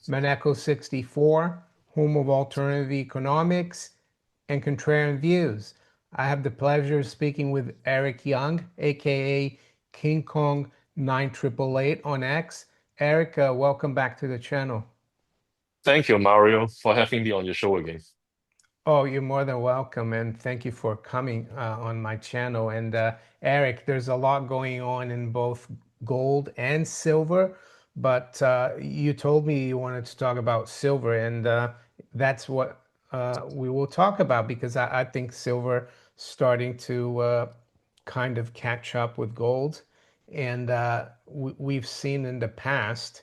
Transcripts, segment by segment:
Maneco 64, home of alternative economics and contrarian views. I have the pleasure of speaking with Eric Yeung, aka King Kong 9888 on X. Eric, welcome back to the channel. Thank you, Mario, for having me on your show again. Oh, you're more than welcome, and thank you for coming on my channel. And Eric, there's a lot going on in both gold and silver, but you told me you wanted to talk about silver, and that's what we will talk about because I think silver starting to kind of catch up with gold, and we've seen in the past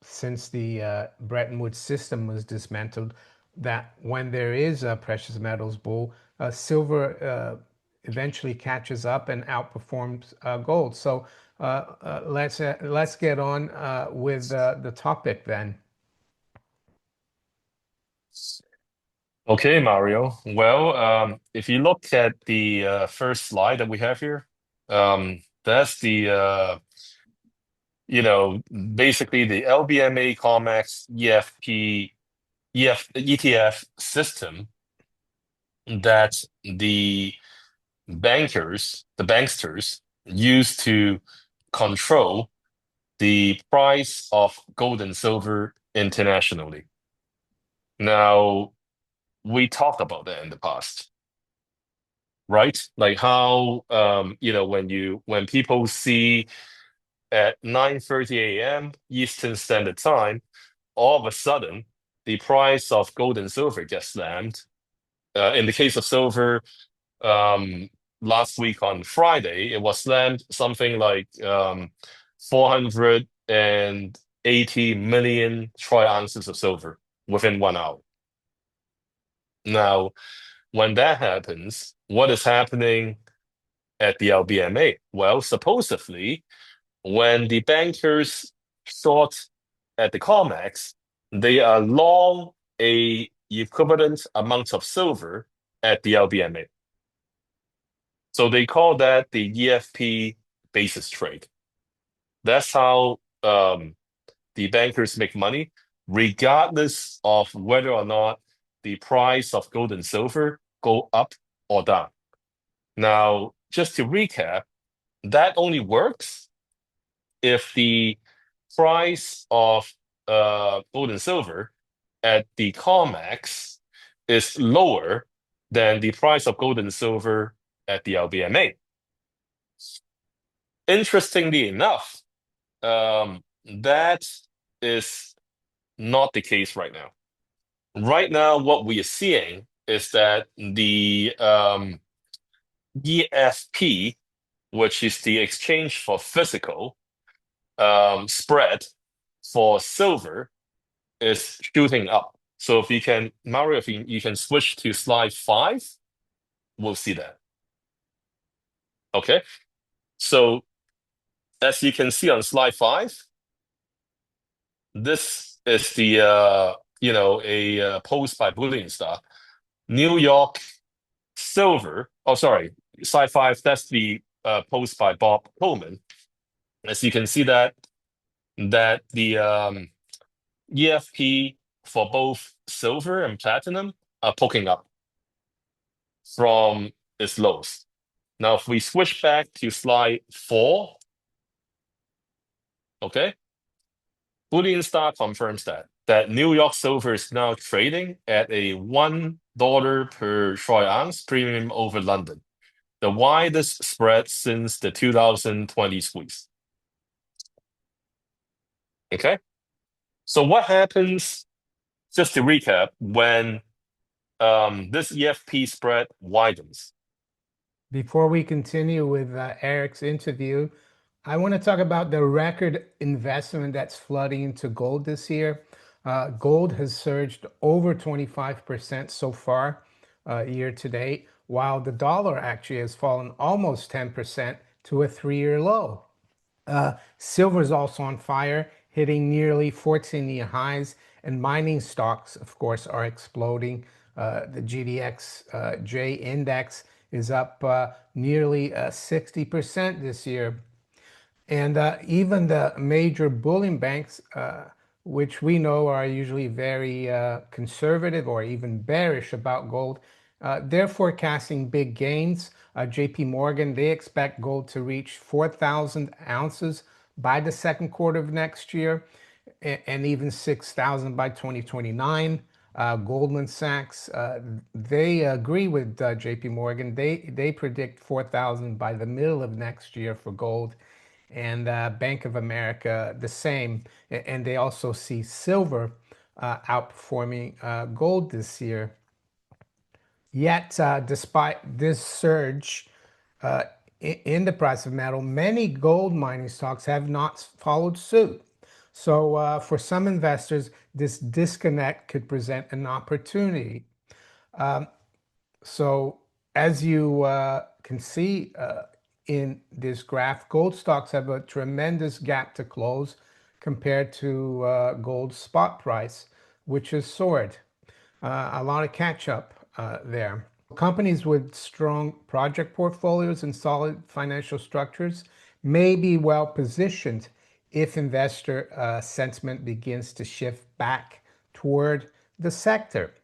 since the Bretton Woods system was dismantled, that when there is a precious metals bull, silver eventually catches up and outperforms gold. So let's get on with the topic then. Okay, Mario. Well, if you look at the first slide that we have here, that's basically the LBMA COMEX EFP ETF system that the banksters, use to control the price of gold and silver internationally. Now, we talked about that in the past, right? Like how when people see at 9:30 a.m. Eastern Standard Time, all of a sudden the price of gold and silver gets slammed. In the case of silver, last week on Friday, it was slammed something like 480 million troy ounces of silver within 1 hour. Now, when that happens, what is happening at the LBMA? Well, supposedly, when the bankers short at the COMEX, they are long a equivalent amount of silver at the LBMA. So they call that the EFP basis trade. That's how the bankers make money, regardless of whether or not the price of gold and silver go up or down. Now, just to recap, that only works if the price of gold and silver at the COMEX is lower than the price of gold and silver at the LBMA. Interestingly enough, that is not the case right now. Right now, what we are seeing is that the EFP, which is the exchange for physical spread for silver, is shooting up. So if you can, Mario, if you can switch to slide 5, we'll see that. Okay, so as you can see on slide 5, this is the a post by Bullion Stock, New York silver. Oh, sorry, slide 5. That's the post by Bob Coleman. As you can see that the EFP for both silver and platinum are poking up from its lows. Now, if we switch back to slide 4, okay, Bullion Stock confirms that New York silver is now trading at a $1 per troy ounce premium over London, the widest spread since the 2020 squeeze. Okay, so what happens, just to recap, when this EFP spread widens? Before we continue with Eric's interview, I want to talk about the record investment that's flooding into gold this year. Gold has surged over 25% so far year to date, while the dollar actually has fallen almost 10% to a 3-year low. Silver is also on fire, hitting nearly 14-year highs, and mining stocks, of course, are exploding. The GDXJ index is up nearly 60% this year. And even the major bullion banks which we know are usually very conservative or even bearish about gold. They're forecasting big gains. JP Morgan, they expect gold to reach 4,000 ounces by the second quarter of next year and even 6,000 by 2029. Goldman Sachs, they agree with JP Morgan. They predict 4,000 by the middle of next year for gold. And Bank of America, the same. And they also see silver outperforming gold this year. Yet, despite this surge in the price of metal, many gold mining stocks have not followed suit. So, for some investors, this disconnect could present an opportunity. So, as you can see in this graph, gold stocks have a tremendous gap to close compared to gold spot price, which has soared. A lot of catch up there. Companies with strong project portfolios and solid financial structures may be well positioned if investor sentiment begins to shift back toward the sector.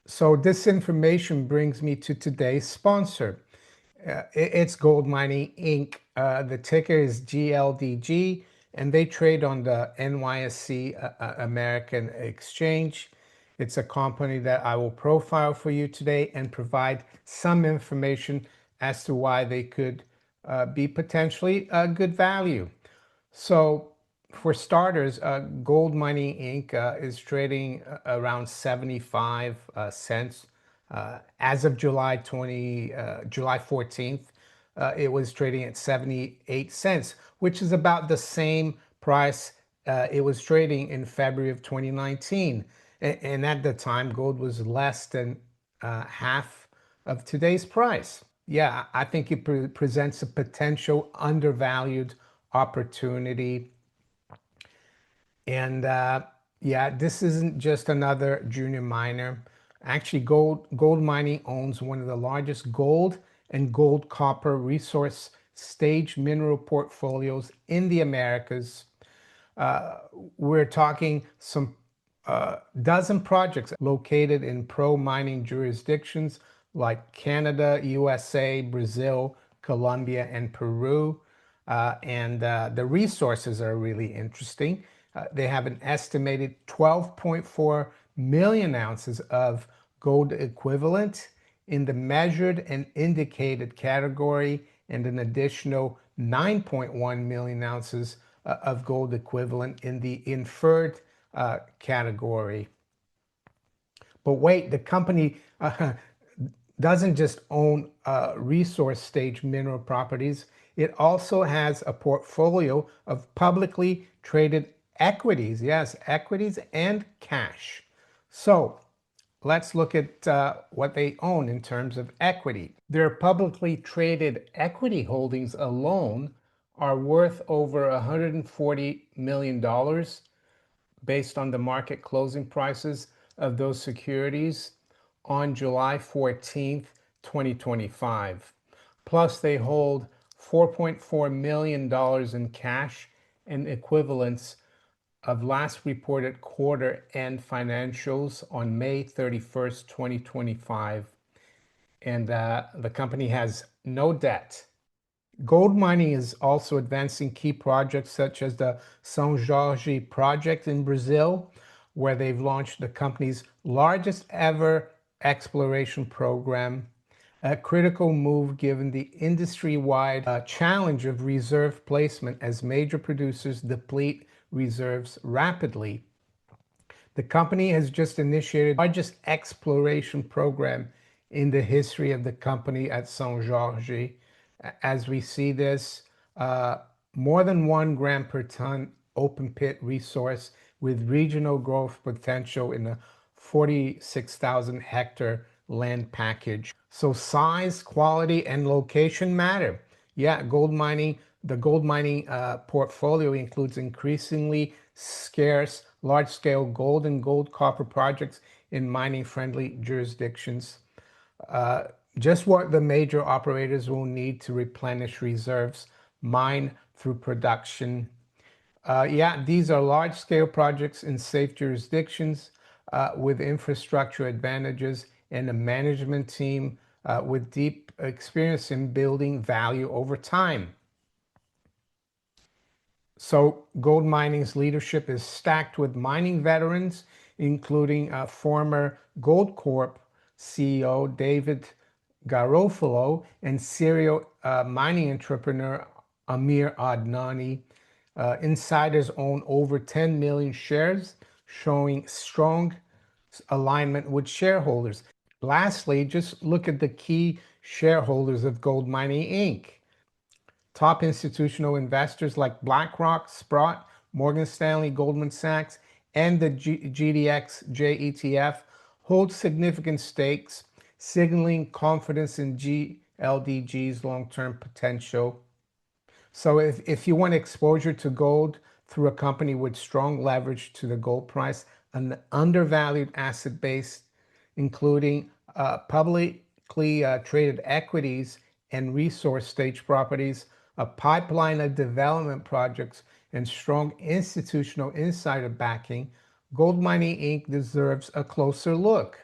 So this information brings me to today's sponsor. It's GoldMining Inc. The ticker is GLDG, and they trade on the NYSE American Exchange. It's a company that I will profile for you today and provide some information as to why they could be potentially a good value. So, for starters, GoldMining Inc. Is trading around 75 cents. As of July 14th, it was trading at 78 cents, which is about the same price it was trading in February of 2019. And at the time, gold was less than half of today's price. Yeah, I think it presents a potential undervalued opportunity. And yeah, this isn't just another junior miner. Actually, GoldMining owns one of the largest gold and gold copper resource stage mineral portfolios in the Americas. We're talking some dozen projects located in pro-mining jurisdictions like Canada, USA, Brazil, Colombia, and Peru. And the resources are really interesting. They have an estimated 12.4 million ounces of gold equivalent in the measured and indicated category, and an additional 9.1 million ounces of gold equivalent in the inferred category. But wait, the company doesn't just own resource stage mineral properties. It also has a portfolio of publicly traded equities. Yes, equities and cash. So let's look at what they own in terms of equity. Their publicly traded equity holdings alone are worth over $140 million based on the market closing prices of those securities on July 14th, 2025. Plus, they hold $4.4 million in cash and equivalents of last reported quarter end financials on May 31st, 2025. And the company has no debt. Gold mining is also advancing key projects such as the São Jorge project in Brazil, where they've launched the company's largest ever exploration program, a critical move given the industry-wide challenge of reserve placement as major producers deplete reserves rapidly. The company has just initiated the largest exploration program in the history of the company at São Jorge. As we see this, more than 1 gram per ton open pit resource with regional growth potential in a 46,000 hectare land package. So size, quality, and location matter. Yeah, the gold mining portfolio includes increasingly scarce, large-scale gold and gold copper projects in mining-friendly jurisdictions. Just what the major operators will need to replenish reserves, mine through production. Yeah, these are large-scale projects in safe jurisdictions with infrastructure advantages and a management team with deep experience in building value over time. So gold mining's leadership is stacked with mining veterans, including former Goldcorp CEO David Garofalo and serial mining entrepreneur Amir Adnani. Insiders own over 10 million shares, showing strong alignment with shareholders. Lastly, just look at the key shareholders of GoldMining Inc. Top institutional investors like BlackRock, Sprott, Morgan Stanley, Goldman Sachs, and the GDXJ ETF hold significant stakes, signaling confidence in GLDG's long-term potential. So if you want exposure to gold through a company with strong leverage to the gold price, an undervalued asset base, including publicly traded equities and resource stage properties, a pipeline of development projects, and strong institutional insider backing, GoldMining Inc. deserves a closer look.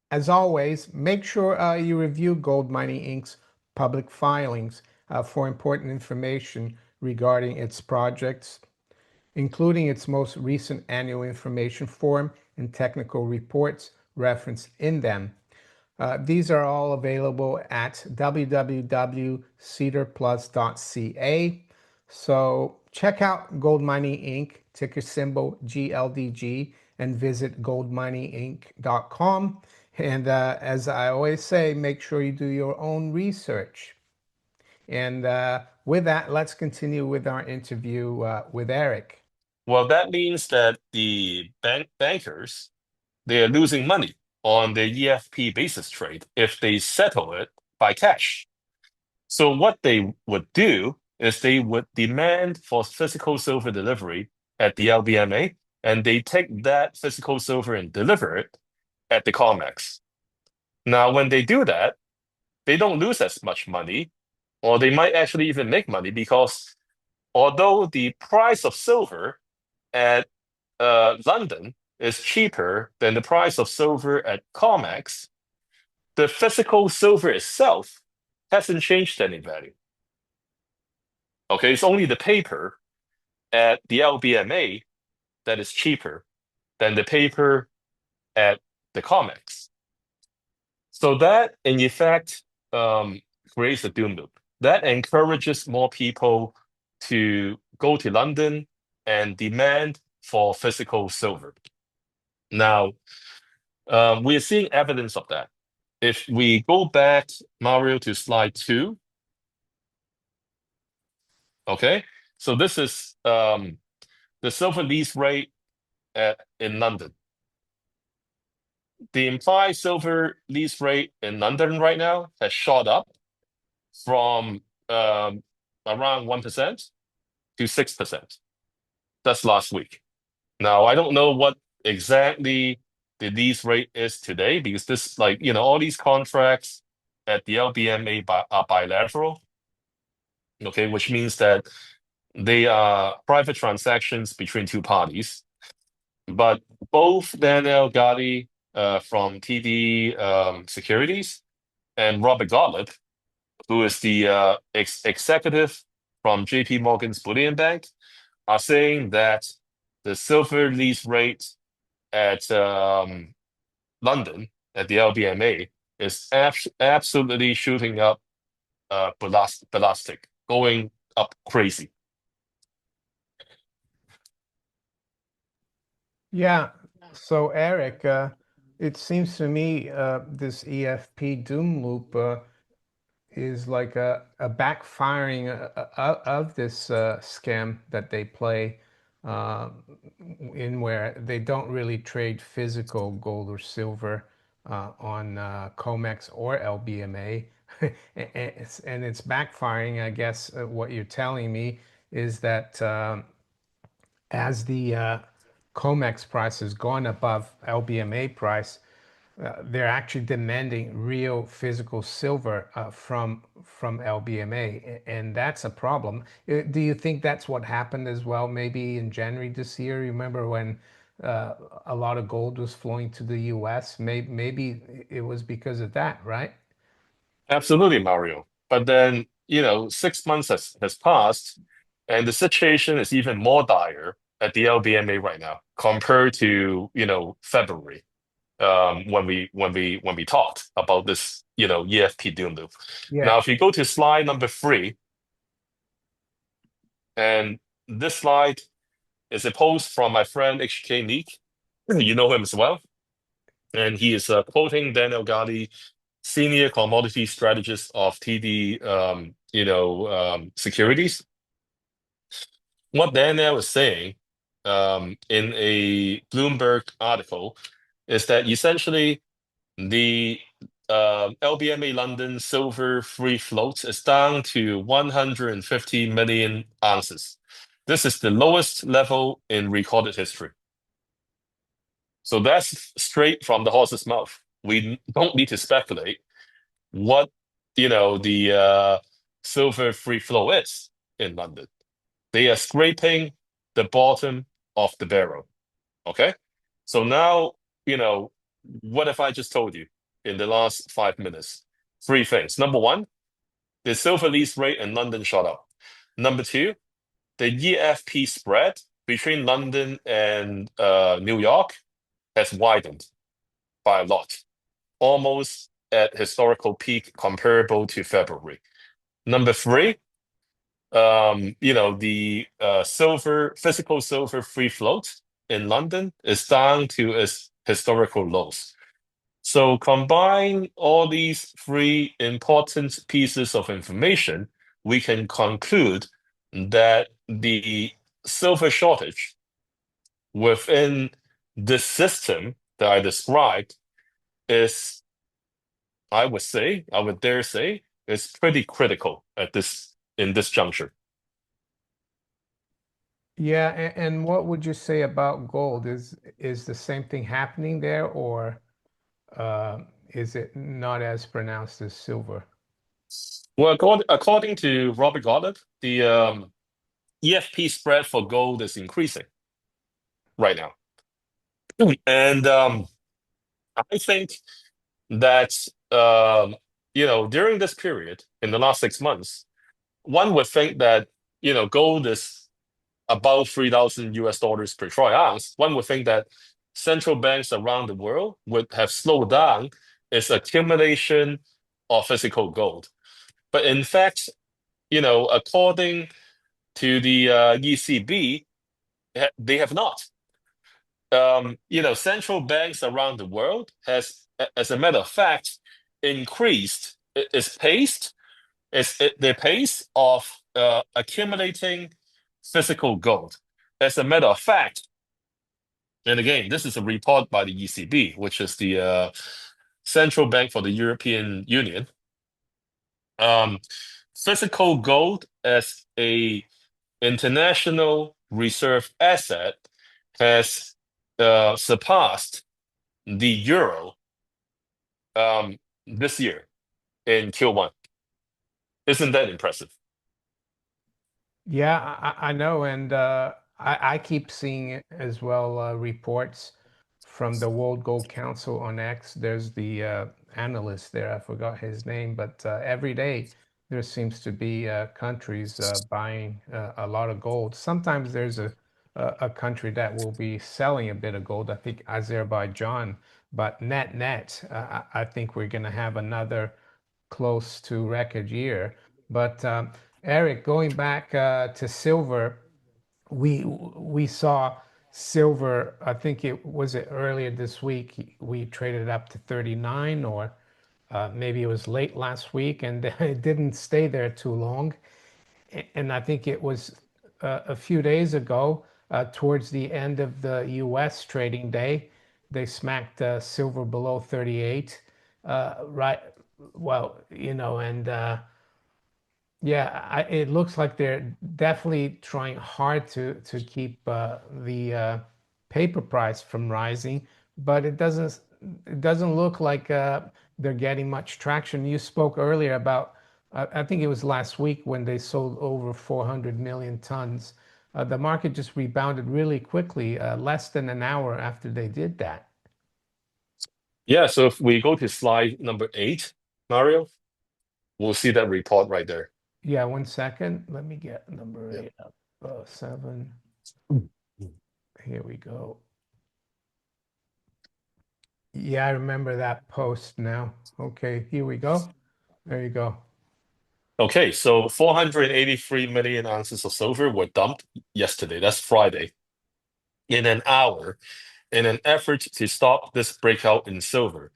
As always, make sure you review GoldMining Inc.'s public filings for important information regarding its projects, including its most recent annual information form and technical reports referenced in them. These are all available at www.cedarplus.ca. So check out GoldMining Inc., ticker symbol GLDG, and visit goldmininginc.com. And as I always say, make sure you do your own research. And with that, let's continue with our interview with Eric. Well, that means that the bankers, they're losing money on the EFP basis trade if they settle it by cash. So what they would do is they would demand for physical silver delivery at the LBMA, and they take that physical silver and deliver it at the COMEX. Now, when they do that, they don't lose as much money, or they might actually even make money because although the price of silver at London is cheaper than the price of silver at COMEX, the physical silver itself hasn't changed any value. Okay, it's only the paper at the LBMA that is cheaper than the paper at the COMEX. So that, in effect, creates a doom loop. That encourages more people to go to London and demand for physical silver. Now, we are seeing evidence of that. If we go back, Mario, to slide 2, okay? So this is the silver lease rate in London. The implied silver lease rate in London right now has shot up from around 1% to 6%. That's last week. Now, I don't know what exactly the lease rate is today because this, like, all these contracts at the LBMA are bilateral, okay, which means that they are private transactions between two parties. But both Daniel Gatti from TD Securities and Robert Gottlieb, who is the executive from JP Morgan's Bullion Bank, are saying that the silver lease rate at London, at the LBMA, is absolutely shooting up ballistic, going up crazy. Yeah. So, Eric, it seems to me this EFP doom loop is like a backfiring of this scam that they play uh, in where they don't really trade physical gold or silver on COMEX or LBMA. And it's backfiring. I guess what you're telling me is that as the COMEX price has gone above LBMA price, they're actually demanding real physical silver from LBMA, and that's a problem. Do you think that's what happened as well? Maybe in January this year, remember when a lot of gold was flowing to the U.S.? Maybe it was because of that, right? Absolutely, Mario. But then, 6 months has passed, and the situation is even more dire at the LBMA right now compared to, February, when we talked about this, EFP doom loop. Yeah. Now, if you go to slide number 3, and this slide is a post from my friend HK Neek. You know him as well. And he is quoting Daniel Gali, senior commodity strategist of TD, Securities. What Daniel is saying in a Bloomberg article is that essentially the LBMA London silver free float is down to 150 million ounces. This is the lowest level in recorded history. So that's straight from the horse's mouth. We don't need to speculate what the silver free flow is in London. They are scraping the bottom of the barrel. Okay, so now what if I just told you in the last 5 minutes? Three things. Number one, the silver lease rate in London shot up. Number two, the EFP spread between London and New York has widened by a lot, almost at historical peak comparable to February. Number three, the physical silver free float in London is down to its historical lows. So combine all these three important pieces of information, we can conclude that the silver shortage within this system that I described is, I would dare say, is pretty critical in this juncture. Yeah, and what would you say about gold? Is the same thing happening there, or is it not as pronounced as silver? Well, according to Robert Goddard, the EFP spread for gold is increasing right now. And I think that during this period in the last 6 months, one would think that gold is about 3,000 US dollars per troy ounce. One would think that central banks around the world would have slowed down its accumulation of physical gold. But in fact, according to the ECB, they have not. Central banks around the world has, as a matter of fact, increased their pace of accumulating physical gold. As a matter of fact, and again, this is a report by the ECB, which is the central bank for the European Union. Physical gold as a international reserve asset has surpassed the euro this year in Q1. Isn't that impressive? Yeah, I know, and I keep seeing it as well, reports from the World Gold Council on X. There's the analyst there, I forgot his name, but every day there seems to be countries buying a lot of gold. Sometimes there's a country that will be selling a bit of gold, I think Azerbaijan, but net, I think we're going to have another close to record year. But Eric, going back to silver, we saw silver. I think it earlier this week. We traded up to 39, or maybe it was late last week, and it didn't stay there too long. And I think it was a few days ago, towards the end of the U.S. trading day, they smacked silver below 38. Right. Well, and yeah, it looks like they're definitely trying hard to keep the paper price from rising, but it doesn't look like they're getting much traction. You spoke earlier about I think it was last week when they sold over 400 million tons. The market just rebounded really quickly, less than an hour after they did that. Yeah, so if we go to slide number 8, Mario, we'll see that report right there. Yeah, 1 second. Let me get number Yeah. 8 up. 7. Here we go. Yeah, I remember that post now. Okay, here we go. There you go. Okay, so 483 million ounces of silver were dumped yesterday. That's Friday, in an hour, in an effort to stop this breakout in silver.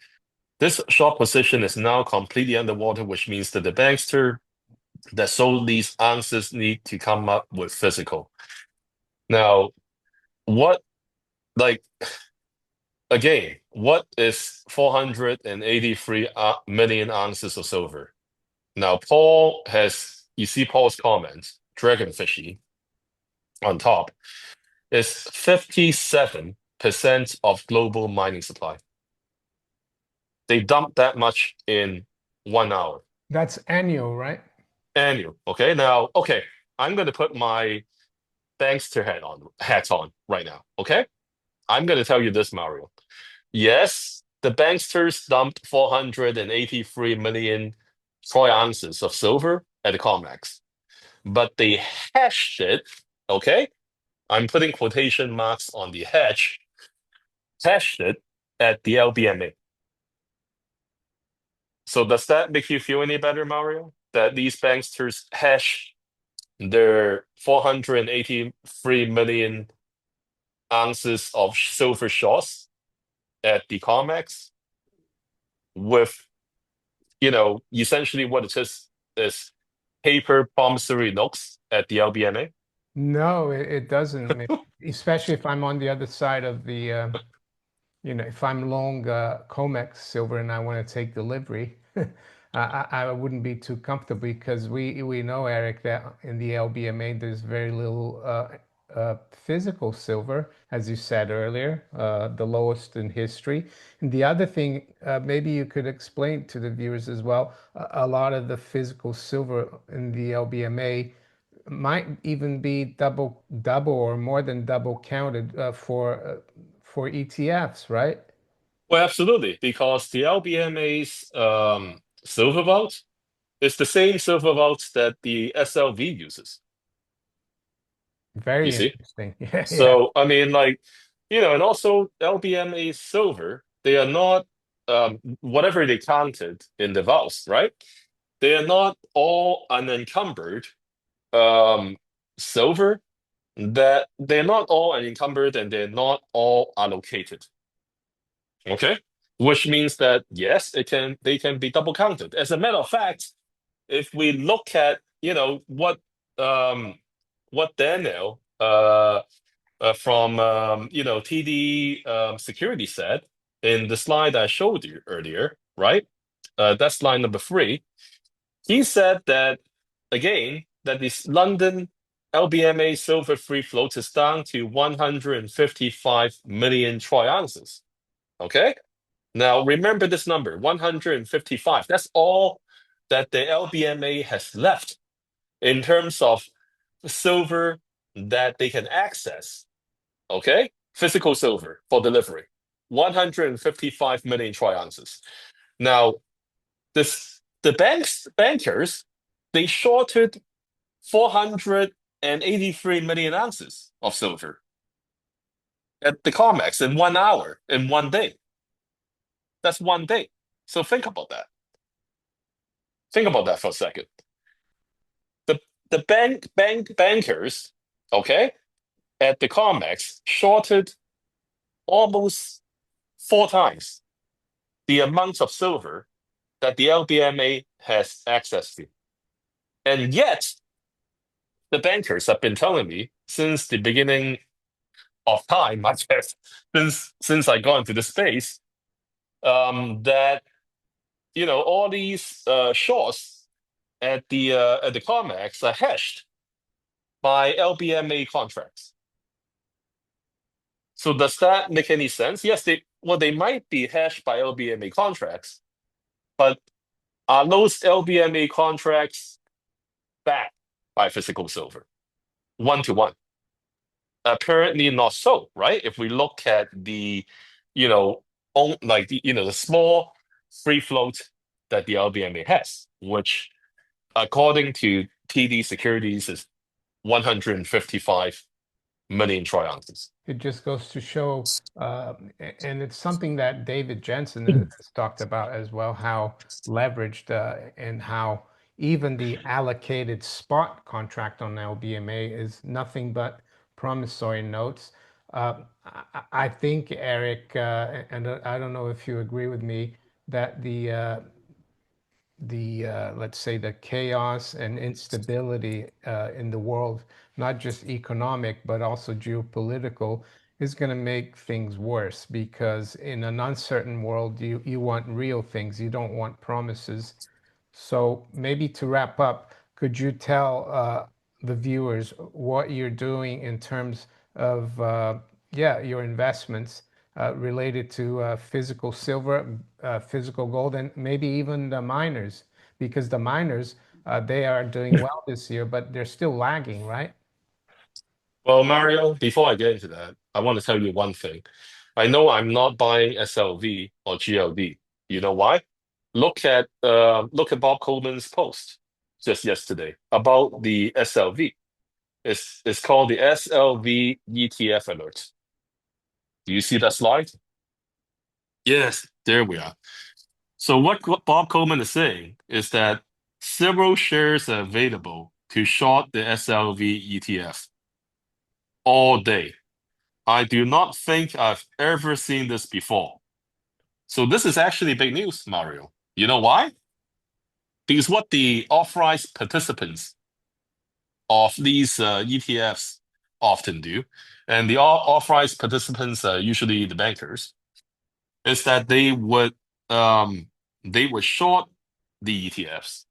This short position is now completely underwater, which means that the bankster that sold these ounces need to come up with physical. Now, what, like, again, what is 483 million ounces of silver? Now, you see Paul's comment, dragonfishy on top, is 57% of global mining supply. They dumped that much in 1 hour. That's annual, right? Annual. Okay, now, okay, I'm going to put my bankster hat on right now. Okay, I'm going to tell you this, Mario. Yes, the banksters dumped 483 million troy ounces of silver at the COMEX, but they hashed it. Okay, I'm putting quotation marks on the hashed it at the LBMA. So does that make you feel any better, Mario? That these banksters hash their 483 million ounces of silver shorts at the COMEX with, essentially what it is paper promissory notes at the LBMA. No, it doesn't. Especially if I'm on the other side of the, if I'm long COMEX silver and I want to take delivery, I wouldn't be too comfortable because we know, Eric, that in the LBMA there's very little physical silver, as you said earlier, the lowest in history. And the other thing, maybe you could explain to the viewers as well, a lot of the physical silver in the LBMA might even be double or more than double counted for ETFs, right? Well, absolutely, because the LBMA's silver vault is the same silver vault that the SLV uses. You Very see? interesting. Yeah, yeah. So, I mean, and also LBMA silver, they are not, whatever they counted in the vaults, right? They are not all unencumbered silver, that they're not all unencumbered and they're not all allocated. Okay? Which means that yes, they can be double counted. As a matter of fact, if we look at, what Daniel from TD Security said in the slide I showed you earlier, right? That's slide number 3. He said that again that this London LBMA silver free float is down to 155 million troy ounces. Okay, now remember this number, 155. That's all that the LBMA has left in terms of silver that they can access. Okay, physical silver for delivery, 155 million troy ounces. Now, the bankers, they shorted 483 million ounces of silver at the COMEX in 1 hour, in one day. That's one day. So think about that. Think about that for a second. The the bankers, okay, at the COMEX shorted almost 4 times the amount of silver that the LBMA has access to. And yet, the bankers have been telling me since the beginning of time, I guess, since I got into the space, that all these shorts at the COMEX are hedged by LBMA contracts. So does that make any sense? Yes, well, they might be hedged by LBMA contracts, but are those LBMA contracts backed by physical silver, one to one? Apparently not so, right? If we look at the, you know, like the small free float that the LBMA has, which according to TD Securities is 155 million troy ounces. It just goes to show, and it's something that David Jensen Mhm. has talked about as well, how leveraged and how even the allocated spot contract on LBMA is nothing but promissory notes. I think, Eric, and I don't know if you agree with me, that the let's say the chaos and instability in the world, not just economic but also geopolitical, is going to make things worse because in an uncertain world, you want real things. You don't want promises. So maybe to wrap up, could you tell the viewers what you're doing in terms of yeah, your investments related to physical silver, physical gold, and maybe even the miners, because the miners they are doing well this year, but they're still lagging, right? Well, Mario, before I get into that, I want to tell you one thing. I know I'm not buying SLV or GLD. You know why? Look at Bob Coleman's post just yesterday about the SLV. It's called the SLV ETF alert. Do you see that slide? Yes, there we are. So what Bob Coleman is saying is that several shares are available to short the SLV ETF all day. I do not think I've ever seen this before. So this is actually big news, Mario. You know why? Because what the authorized participants of these ETFs often do, and the authorized participants are usually the bankers, is that they would short the ETFs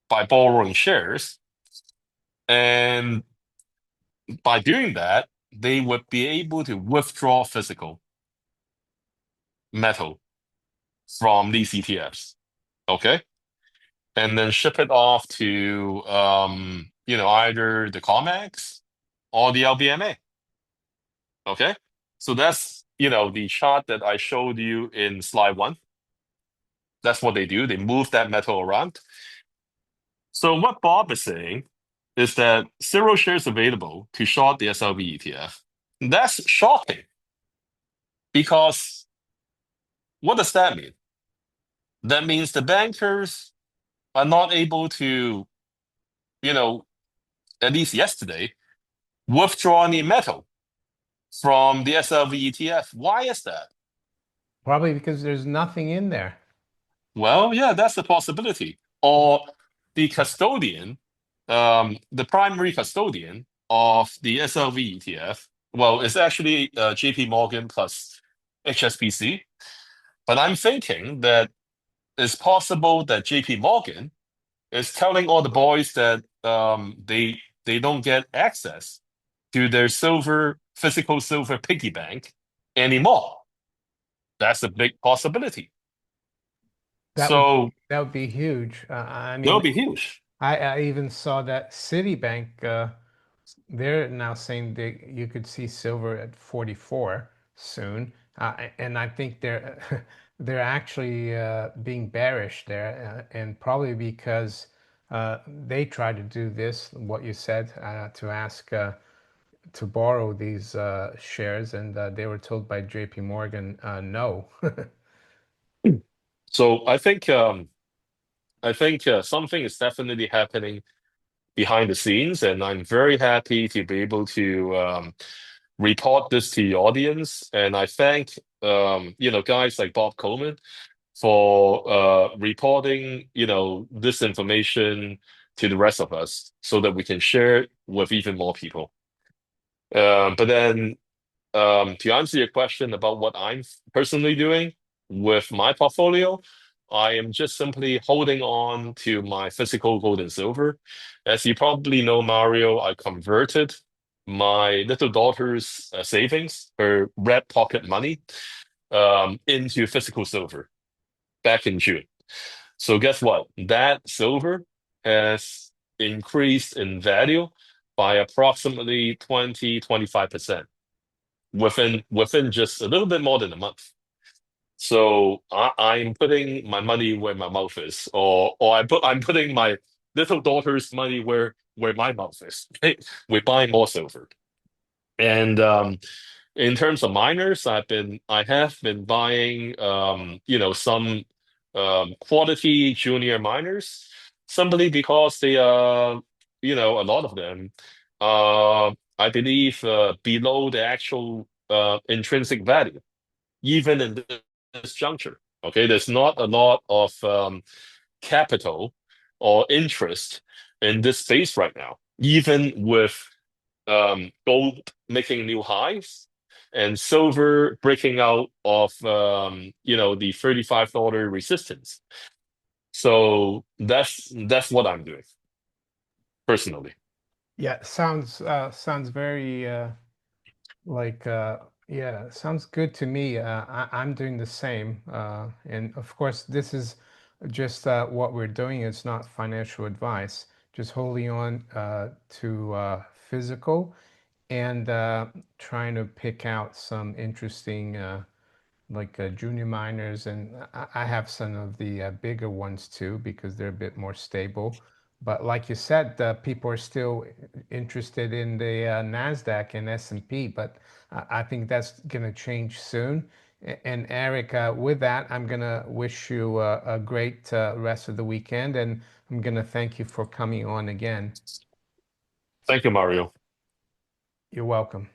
by borrowing shares, and by doing that, they would be able to withdraw physical metal from these ETFs. Okay, and then ship it off to either the COMEX or the LBMA. Okay, so that's the chart that I showed you in slide one. That's what they do. They move that metal around. So what Bob is saying is that zero shares available to short the SLV ETF. That's shocking because what does that mean? That means the bankers are not able to, you know, at least yesterday, withdraw any metal from the SLV ETF. Why is that? Probably because there's nothing in there. Well, yeah, that's a possibility. Or the custodian, the primary custodian of the SLV ETF, well, it's actually JP Morgan plus HSBC. But I'm thinking that it's possible that JP Morgan is telling all the boys that they don't get access to their physical silver piggy bank anymore. That's a big possibility. That would So that would be huge. I that'll mean, be huge. I even saw that Citibank. They're now saying you could see silver at 44 soon, and I think they're they're actually being bearish there, and probably because they tried to do this, what you said, to ask to borrow these shares, and they were told by J.P. Morgan no. So I think something is definitely happening behind the scenes, and I'm very happy to be able to report this to the audience. And I thank guys like Bob Coleman for reporting this information to the rest of us so that we can share it with even more people. But then to answer your question about what I'm personally doing with my portfolio, I am just simply holding on to my physical gold and silver. As you probably know, Mario, I converted my little daughter's savings, her red pocket money, into physical silver back in June. So guess what? That silver has increased in value by approximately 20-25% within just a little bit more than a month. So I'm putting my money where my mouth is, or I'm putting my little daughter's money where my mouth is. We're buying more silver. And in terms of miners, I have been buying some quality junior miners simply because they a lot of them I believe below the actual intrinsic value, even in this juncture. Okay, there's not a lot of capital or interest in this space right now, even with gold making new highs and silver breaking out of the $35 resistance. So that's what I'm doing personally. Yeah, sounds very like yeah, sounds good to me. I'm doing the same, and of course, this is just what we're doing. It's not financial advice. Just holding on to physical and trying to pick out some interesting like junior miners, and I have some of the bigger ones too because they're a bit more stable. But like you said, people are still interested in the Nasdaq and S&P, but I think that's going to change soon. And Eric, with that, I'm going to wish you a great rest of the weekend, and I'm going to thank you for coming on again. Thank you, Mario. You're welcome.